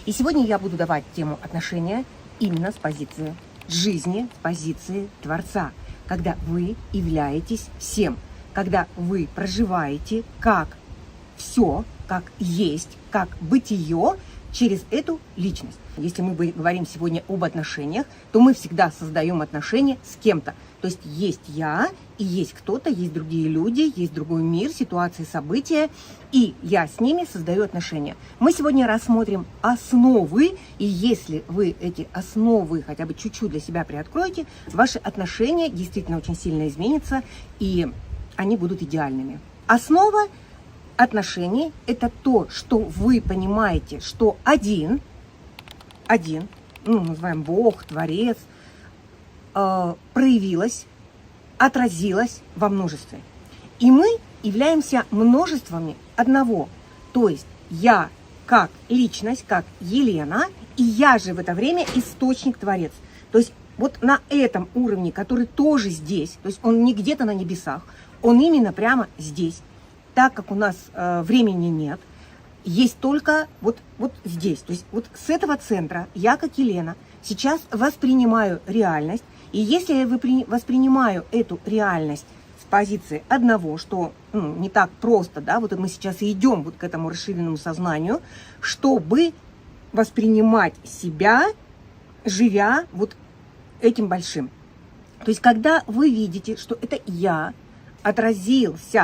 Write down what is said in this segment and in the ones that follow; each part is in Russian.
И сегодня я буду давать тему отношения именно с позиции жизни, с позиции Творца, когда вы являетесь всем, когда вы проживаете как все, как есть, как бытие через эту личность. Если мы говорим сегодня об отношениях, то мы всегда создаем отношения с кем-то. То есть я, и есть кто-то, есть другие люди, есть другой мир, ситуации, события, и я с ними создаю отношения. Мы сегодня рассмотрим основы, и если вы эти основы хотя бы чуть-чуть для себя приоткроете, ваши отношения действительно очень сильно изменятся, и они будут идеальными. Основа отношений – это то, что вы понимаете, что один, называем Бог, Творец, проявилась, отразилась во множестве. И мы являемся множествами одного. То есть я как личность, как Елена, и я же в это время источник-творец. То есть вот на этом уровне, который тоже здесь, то есть он не где-то на небесах, он именно прямо здесь. Так как у нас времени нет, есть только вот здесь. То есть вот с этого центра я, как Елена, сейчас воспринимаю реальность. И если я воспринимаю эту реальность с позиции одного, что не так просто, да, вот мы сейчас и идем вот к этому расширенному сознанию, чтобы воспринимать себя, живя вот этим большим. То есть когда вы видите, что это я отразилась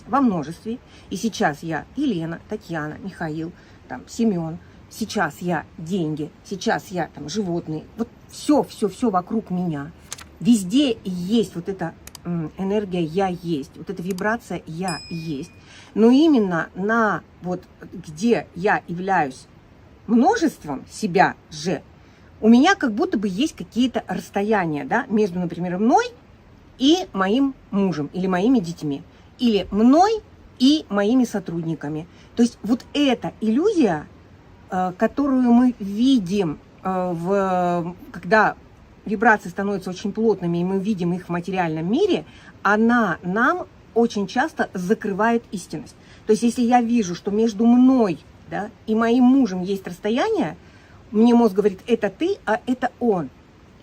во множестве, и сейчас я Елена, Татьяна, Михаил, там, Семен, сейчас я деньги, сейчас я там животные, вот все вокруг меня. Везде есть вот эта энергия «я есть», вот эта вибрация «я есть». Но именно на вот где я являюсь множеством себя же, у меня как будто бы есть какие-то расстояния, да, между, например, мной и моим мужем или моими детьми, или мной и моими сотрудниками. То есть вот эта иллюзия, которую мы видим, когда вибрации становятся очень плотными, и мы видим их в материальном мире, она нам очень часто закрывает истинность. То есть если я вижу, что между мной, да, и моим мужем есть расстояние, мне мозг говорит, это ты, а это он.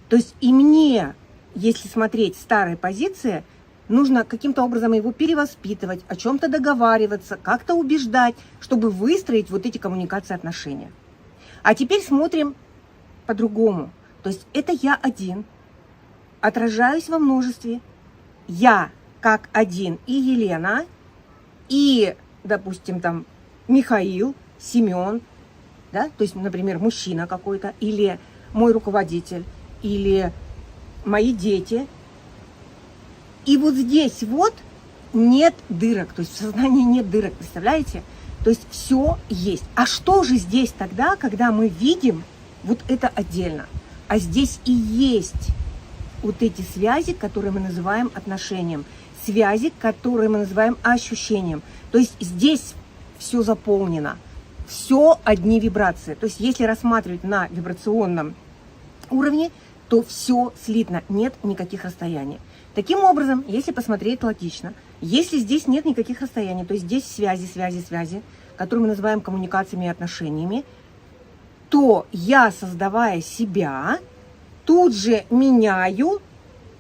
То есть и мне, если смотреть старые позиции, нужно каким-то образом его перевоспитывать, о чем-то договариваться, как-то убеждать, чтобы выстроить вот эти коммуникации, отношения. А теперь смотрим по-другому. То есть это я один, отражаюсь во множестве. Я как один и Елена, и, допустим, там Михаил, Семен, да, то есть, например, мужчина какой-то, или мой руководитель, или мои дети. И вот здесь вот нет дырок, то есть в сознании нет дырок, представляете? То есть все есть. А что же здесь тогда, когда мы видим вот это отдельно? А здесь и есть вот эти связи, которые мы называем отношением, связи, которые мы называем ощущением. То есть здесь все заполнено, все одни вибрации. То есть если рассматривать на вибрационном уровне, то все слитно, нет никаких расстояний. Таким образом, если посмотреть логично, если здесь нет никаких расстояний, то есть здесь связи, которые мы называем коммуникациями и отношениями, то я, создавая себя, тут же меняю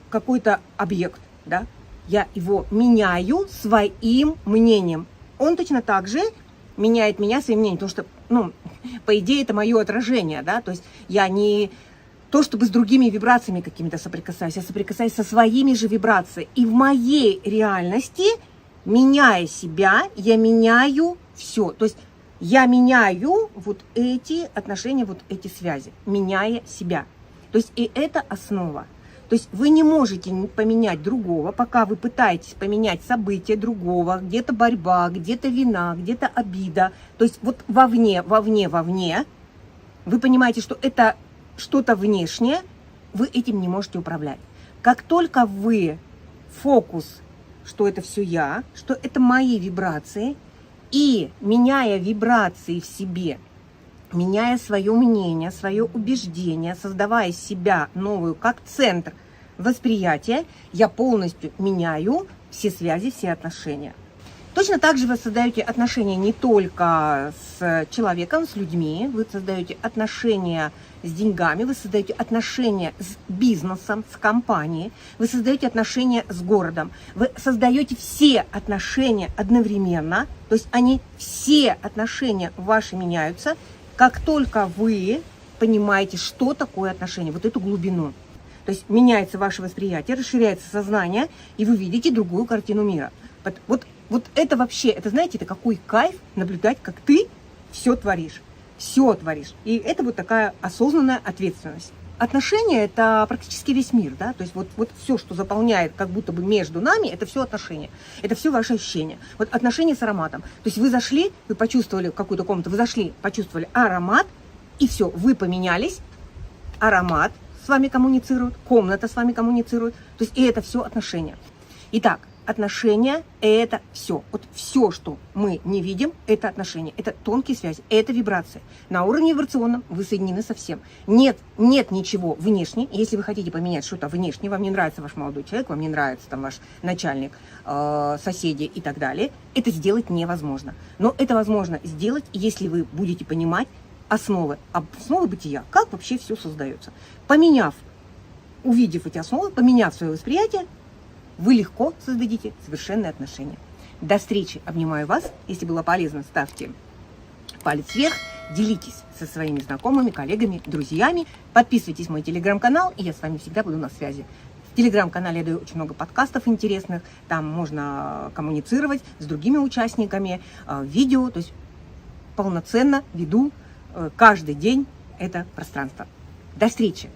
какой-то объект, да? Я его меняю своим мнением. Он точно так же меняет меня своим мнением, потому что, по идее, это мое отражение, да? То есть я не то, чтобы с другими вибрациями какими-то соприкасаюсь, я соприкасаюсь со своими же вибрациями. И в моей реальности, меняя себя, я меняю все. То есть я меняю вот эти отношения, вот эти связи, меняя себя. То есть и это основа. То есть вы не можете поменять другого, пока вы пытаетесь поменять события другого, где-то борьба, где-то вина, где-то обида. То есть вот вовне, вы понимаете, что это что-то внешнее, вы этим не можете управлять. Как только вы фокус, что это все я, что это мои вибрации, и меняя вибрации в себе, меняя свое мнение, свое убеждение, создавая себя новую как центр восприятия, я полностью меняю все связи, все отношения. Точно так же вы создаете отношения не только с человеком, с людьми, вы создаете отношения с деньгами, вы создаете отношения с бизнесом, с компанией, вы создаете отношения с городом, вы создаете все отношения одновременно, то есть они, все отношения ваши меняются, как только вы понимаете, что такое отношения, вот эту глубину. То есть меняется ваше восприятие, расширяется сознание, и вы видите другую картину мира. Вот это вообще, это знаете, это какой кайф наблюдать, как ты все творишь. Все творишь. И это вот такая осознанная ответственность. Отношения – это практически весь мир, да, то есть вот все, что заполняет как будто бы между нами, это все отношения, это все ваши ощущения. Вот отношения с ароматом. То есть вы зашли, вы почувствовали какую-то комнату, вы зашли, почувствовали аромат, и все, вы поменялись, аромат с вами коммуницирует, комната с вами коммуницирует, то есть и это все отношения. Итак, отношения – это все. Вот все, что мы не видим, это отношения, это тонкие связи, это вибрации. На уровне вибрационном вы соединены со всем. Нет ничего внешне. Если вы хотите поменять что-то внешне, вам не нравится ваш молодой человек, вам не нравится там ваш начальник, соседи и так далее, это сделать невозможно. Но это возможно сделать, если вы будете понимать основы бытия, как вообще все создается. Увидев эти основы, поменяв свое восприятие, вы легко создадите совершенные отношения. До встречи. Обнимаю вас. Если было полезно, ставьте палец вверх. Делитесь со своими знакомыми, коллегами, друзьями. Подписывайтесь в мой телеграм-канал, и я с вами всегда буду на связи. В телеграм-канале я даю очень много подкастов интересных. Там можно коммуницировать с другими участниками. Видео, то есть полноценно веду каждый день это пространство. До встречи.